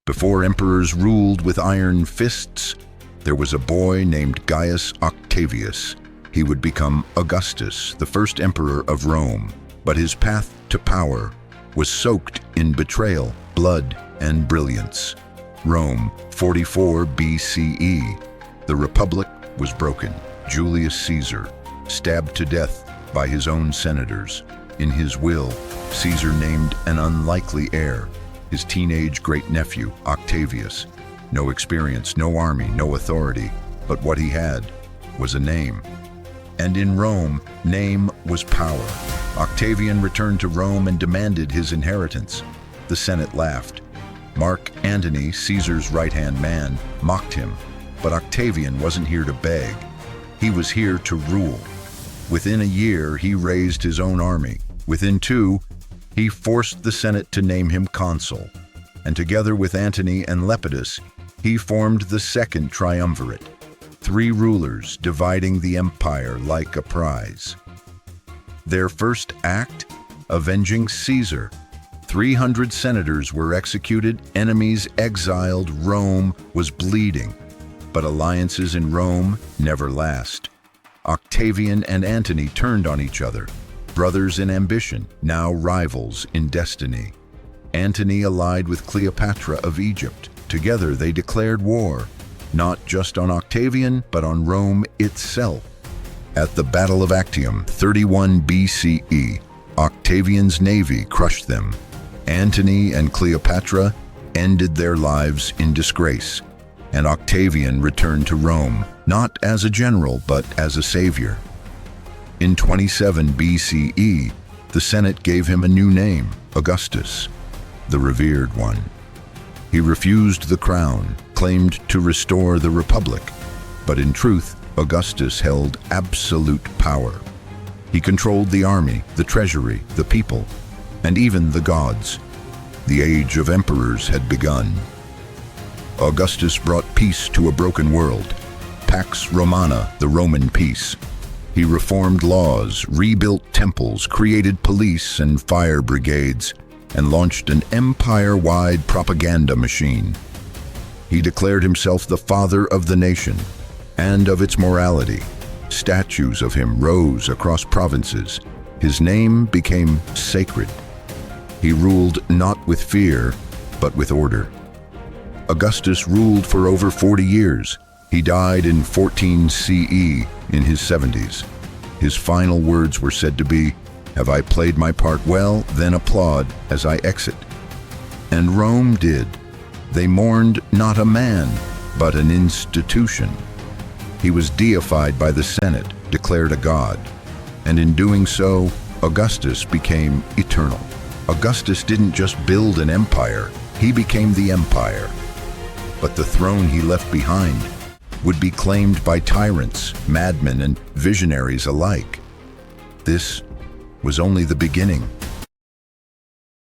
Before emperors ruled with iron fists, there was a boy named Gaius Octavius. He would become Augustus, the first emperor of Rome, but his path to power was soaked in betrayal, blood, and brilliance. Rome, 44 BCE. The Republic was broken. Julius Caesar, stabbed to death by his own senators. In his will, Caesar named an unlikely heir, his teenage great-nephew, Octavius. No experience, no army, no authority, but what he had was a name. And in Rome, name was power. Octavian returned to Rome and demanded his inheritance. The Senate laughed. Mark Antony, Caesar's right-hand man, mocked him. But Octavian wasn't here to beg. He was here to rule. Within a year, he raised his own army. Within 2, he forced the Senate to name him consul. And together with Antony and Lepidus, he formed the second triumvirate. 3 rulers dividing the empire like a prize. Their first act? Avenging Caesar. 300 senators were executed, enemies exiled, Rome was bleeding. But alliances in Rome never last. Octavian and Antony turned on each other, brothers in ambition, now rivals in destiny. Antony allied with Cleopatra of Egypt. Together they declared war, not just on Octavian, but on Rome itself. At the Battle of Actium, 31 BCE, Octavian's navy crushed them. Antony and Cleopatra ended their lives in disgrace, and Octavian returned to Rome, not as a general, but as a savior. In 27 BCE, the Senate gave him a new name, Augustus, the revered one. He refused the crown, claimed to restore the Republic, but in truth, Augustus held absolute power. He controlled the army, the treasury, the people, and even the gods. The age of emperors had begun. Augustus brought peace to a broken world. Pax Romana, the Roman peace. He reformed laws, rebuilt temples, created police and fire brigades, and launched an empire-wide propaganda machine. He declared himself the father of the nation and of its morality. Statues of him rose across provinces. His name became sacred. He ruled not with fear, but with order. Augustus ruled for over 40 years. He died in 14 CE in his 70s. His final words were said to be, "Have I played my part well? Then applaud as I exit." And Rome did. They mourned not a man, but an institution. He was deified by the Senate, declared a god. And in doing so, Augustus became eternal. Augustus didn't just build an empire, he became the empire. But the throne he left behind would be claimed by tyrants, madmen, and visionaries alike. This was only the beginning.